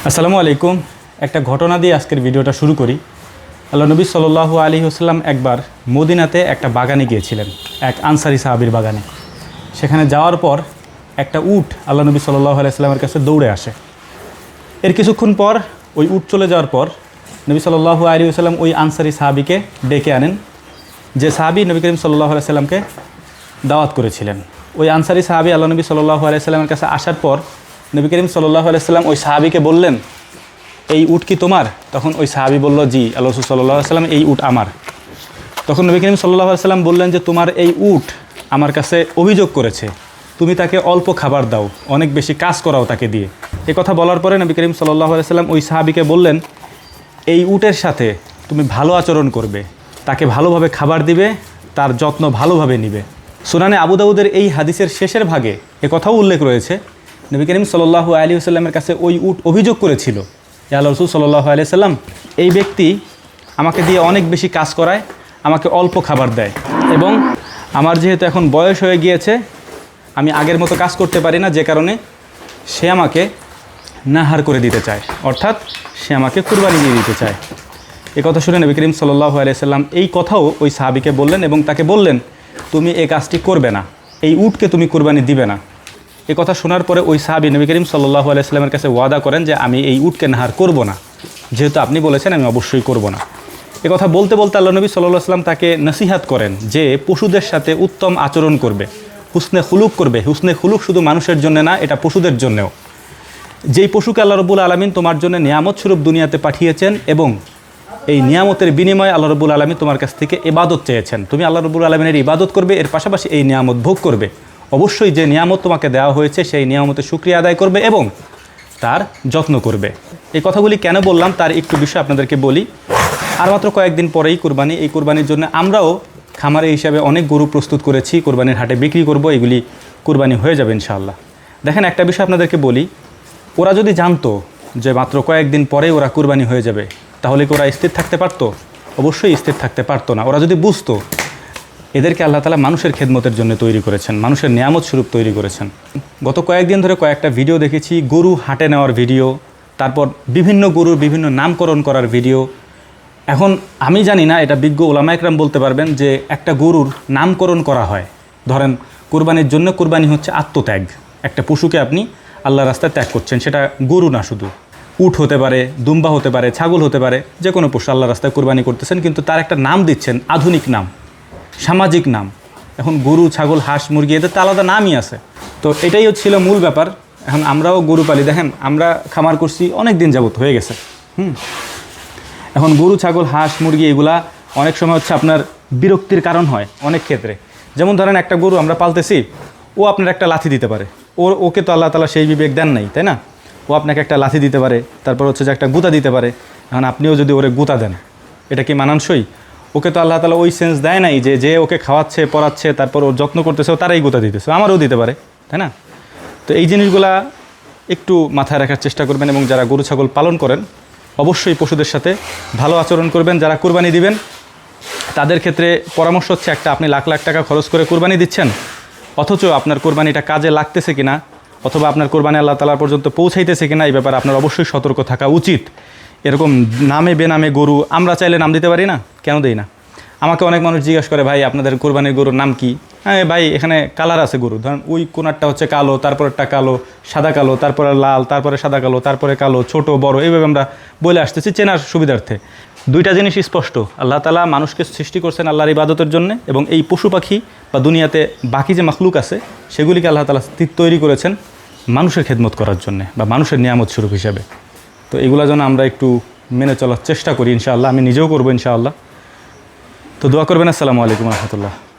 আসসালামু আলাইকুম। একটা ঘটনা দিয়ে আজকের ভিডিওটা শুরু করি। আল্লাহ নবী সাল্লাল্লাহু আলাইহি ওয়াসাল্লাম একবার মদিনাতে একটা বাগানে গিয়েছিলেন, এক আনসারি সাহাবীর বাগানে। সেখানে যাওয়ার পর একটা উট আল্লাহ নবী সাল্লাল্লাহু আলাইহি ওয়াসাল্লামের কাছে দৌড়ে আসে। এর কিছুক্ষণ পর ওই উট চলে যাওয়ার পর নবী সাল্লাল্লাহু আলাইহি ওয়াসাল্লাম ওই আনসারি সাহাবীকে ডেকে আনেন, যে সাহাবী নবী করিম সাল্লাল্লাহু আলাইহি ওয়াসাল্লামকে দাওয়াত করেছিলেন। ওই আনসারি সাহাবী আল্লাহ নবী সাল্লাল্লাহু আলাইহি ওয়াসাল্লামের কাছে আসার পর নবী করিম সাল্লাল্লাহু আলাইহি ওয়াসাল্লাম ওই সাহাবীকে বললেন, এই উট কি তোমার? তখন ওই সাহাবী বলল, জি আল্লাহ রাসূল সাল্লাল্লাহু আলাইহি ওয়াসাল্লাম, এই উট আমার। তখন নবী করিম সাল্লাল্লাহু আলাইহি ওয়াসাল্লাম বললেন যে তোমার এই উট আমার কাছে অভিযোগ করেছে, তুমি তাকে অল্প খাবার দাও, অনেক বেশি কাজ করাও তাকে দিয়ে। এই কথা বলার পরে নবী করিম সাল্লাল্লাহু আলাইহি ওয়াসাল্লাম ওই সাহাবীকে বললেন, এই উটের সাথে তুমি ভালো আচরণ করবে, তাকে ভালোভাবে খাবার দিবে, তার যত্ন ভালোভাবে নিবে। সুনানে আবু দাউদের এই হাদিসের শেষের ভাগে এ কথাও উল্লেখ রয়েছে, নবী করিম সাল্লাল্লাহু আলাইহি ওয়াসাল্লামের কাছে ওই উট অভিযোগ করেছিল, ইয়া আল্লাহর রাসূল সাল্লাল্লাহু আলাইহি ওয়াসাল্লাম, এই ব্যক্তি আমাকে দিয়ে অনেক বেশি কাজ করায়, আমাকে অল্প খাবার দেয়, এবং আমার যেহেতু এখন বয়স হয়ে গিয়েছে, আমি আগের মতো কাজ করতে পারি না, যে কারণে সে আমাকে নাহার করে দিতে চায়, অর্থাৎ সে আমাকে কুরবানি দিয়ে দিতে চায়। এই কথা শুনে নবী করিম সাল্লাল্লাহু আলাইহি ওয়াসাল্লাম এই কথাও ওই সাহাবীকে বললেন এবং তাকে বললেন, তুমি এই কাজটি করবে না, এই উটকে তুমি কুরবানি দিবে না। এই কথা শোনার পরে ওই সাহাবী নবী করিম সাল্লাল্লাহু আলাইহি ওয়াসাল্লামের কাছে ওয়াদা করেন যে আমি এই উটকে নাহার করব না, যেহেতু আপনি বলেছেন আমি অবশ্যই করব না। এ কথা বলতে বলতে আল্লাহ নবী সাল্লাল্লাহু আলাইহি ওয়াসাল্লাম তাকে নসিহাত করেন যে পশুদের সাথে উত্তম আচরণ করবে, হুসনে খুলুক করবে। হুসনে খুলুক শুধু মানুষের জন্য না, এটা পশুদের জন্যও। যেই পশুকে আল্লাহ রাব্বুল আলামিন তোমার জন্য নিয়ামত স্বরূপ দুনিয়াতে পাঠিয়েছেন এবং এই নিয়ামতের বিনিময়ে আল্লাহ রাব্বুল আলামিন তোমার কাছ থেকে ইবাদত চেয়েছেন, তুমি আল্লাহ রাব্বুল আলামিনের ইবাদত করবে, এর পাশাপাশি এই নিয়ামত ভোগ করবে। অবশ্যই যে নিয়ামত তোমাকে দেওয়া হয়েছে সেই নিয়ামতের শুকরিয়া আদায় করবে এবং তার যত্ন করবে। এই কথাগুলি কেন বললাম তার একটু বিষয় আপনাদেরকে বলি। আর মাত্র কয়েকদিন পরেই কুরবানি। এই কুরবানির জন্য আমরাও খামারে হিসাবে অনেক গরু প্রস্তুত করেছি, কুরবানির হাটে বিক্রি করব, এগুলি কুরবানি হয়ে যাবে ইনশাআল্লাহ। দেখেন, একটা বিষয় আপনাদেরকে বলি, ওরা যদি জানতো যে মাত্র কয়েকদিন পরেই ওরা কুরবানি হয়ে যাবে, তাহলে কি ওরা স্থির থাকতে পারতো? অবশ্যই স্থির থাকতে পারতো না। ওরা যদি বুঝতো এদেরকে আল্লাহ তাআলা মানুষের খেদমতের জন্য তৈরি করেছেন, মানুষের নিয়ামত স্বরূপ তৈরি করেছেন। গত কয়েকদিন ধরে কয়েকটা ভিডিও দেখেছি, গরু হাটে নেওয়ার ভিডিও, তারপর বিভিন্ন গরুর বিভিন্ন নামকরণ করার ভিডিও। এখন আমি জানি না, এটা বিজ্ঞ ওলামা একরাম বলতে পারবেন, যে একটা গরুর নামকরণ করা হয়, ধরেন কুরবানির জন্য। কুরবানি হচ্ছে আত্মত্যাগ, একটা পশুকে আপনি আল্লাহর রাস্তায় ত্যাগ করছেন। সেটা গরু না, শুধু উট হতে পারে, দুম্বা হতে পারে, ছাগল হতে পারে, যে কোনো পশু আল্লাহর রাস্তায় কুরবানি করতেছেন, কিন্তু তার একটা নাম দিচ্ছেন, আধুনিক নাম, সামাজিক নাম। এখন গরু, ছাগল, হাঁস, মুরগি, এদের তো আলাদা নামই আছে। তো এটাই ছিল মূল ব্যাপার। এখন আমরাও গরু পালি, দেখেন আমরা খামার করছি অনেক দিন যাবত হয়ে গেছে। এখন গরু, ছাগল, হাঁস, মুরগি এগুলা অনেক সময় হচ্ছে আপনার বিরক্তির কারণ হয় অনেক ক্ষেত্রে। যেমন ধরেন একটা গরু আমরা পালতেছি, ও আপনার একটা লাথি দিতে পারে, ওকে তো আল্লাহ তাআলা সেই বিবেক দেন নাই, তাই না? ও আপনাকে একটা লাথি দিতে পারে, তারপর হচ্ছে যে একটা গুঁতা দিতে পারে। এখন আপনিও যদি ওরে গুঁতা দেন, এটা কি মানানসই? ওকে তো আল্লাহ তাআলা ওই সেন্স দেয় নাই যে যে ওকে খাওয়াচ্ছে, পড়াচ্ছে, তারপর ওর যত্ন করতেছে, ও তারাই গুঁতা দিতেছে, আমারও দিতে পারে, তাই না? তো এই জিনিসগুলা একটু মাথায় রাখার চেষ্টা করবেন, এবং যারা গরু ছাগল পালন করেন অবশ্যই পশুদের সাথে ভালো আচরণ করবেন। যারা কুরবানি দিবেন তাদের ক্ষেত্রে পরামর্শ হচ্ছে একটা, আপনি লাখ লাখ টাকা খরচ করে কুরবানি দিচ্ছেন, অথচ আপনার কুরবানিটা কাজে লাগতেছে কিনা, অথবা আপনার কুরবানি আল্লাহ তাআলা পর্যন্ত পৌঁছাইতেছে কিনা, এই ব্যাপারে আপনার অবশ্যই সতর্ক থাকা উচিত। এরকম নামে বেনামে গরু আমরা চাইলে নাম দিতে পারি না, কেন দেই না? আমাকে অনেক মানুষ জিজ্ঞেস করে, ভাই আপনাদের কুরবানির গরুর নাম কি? হ্যাঁ ভাই, এখানে কালার আছে গরু, ধরেন ওই কোনারটা হচ্ছে কালো, তারপরেরটা কালো, সাদা কালো, তারপরে লাল, তারপরে সাদা কালো, তারপরে কালো, ছোট বড়, এইভাবে আমরা বলে আসতেছি চেনার সুবিধার্থে। দুইটা জিনিস স্পষ্ট, আল্লাহ তাআলা মানুষকে সৃষ্টি করছেন আল্লাহর ইবাদতের জন্য, এবং এই পশু পাখি বা দুনিয়াতে বাকি যে মাখলুক আছে সেগুলিকে আল্লাহ তাআলা তৈরি করেছেন মানুষের খেদমত করার জন্য বা মানুষের নিয়ামত স্বরূপ হিসাবে। তো এগুলো যেন আমরা একটু মেনে চলার চেষ্টা করি ইনশাআল্লাহ। আমি নিজেও করবো ইনশাআল্লাহ। তো দোয়া করবেন। আসসালামু আলাইকুম ওয়া রাহমাতুল্লাহ।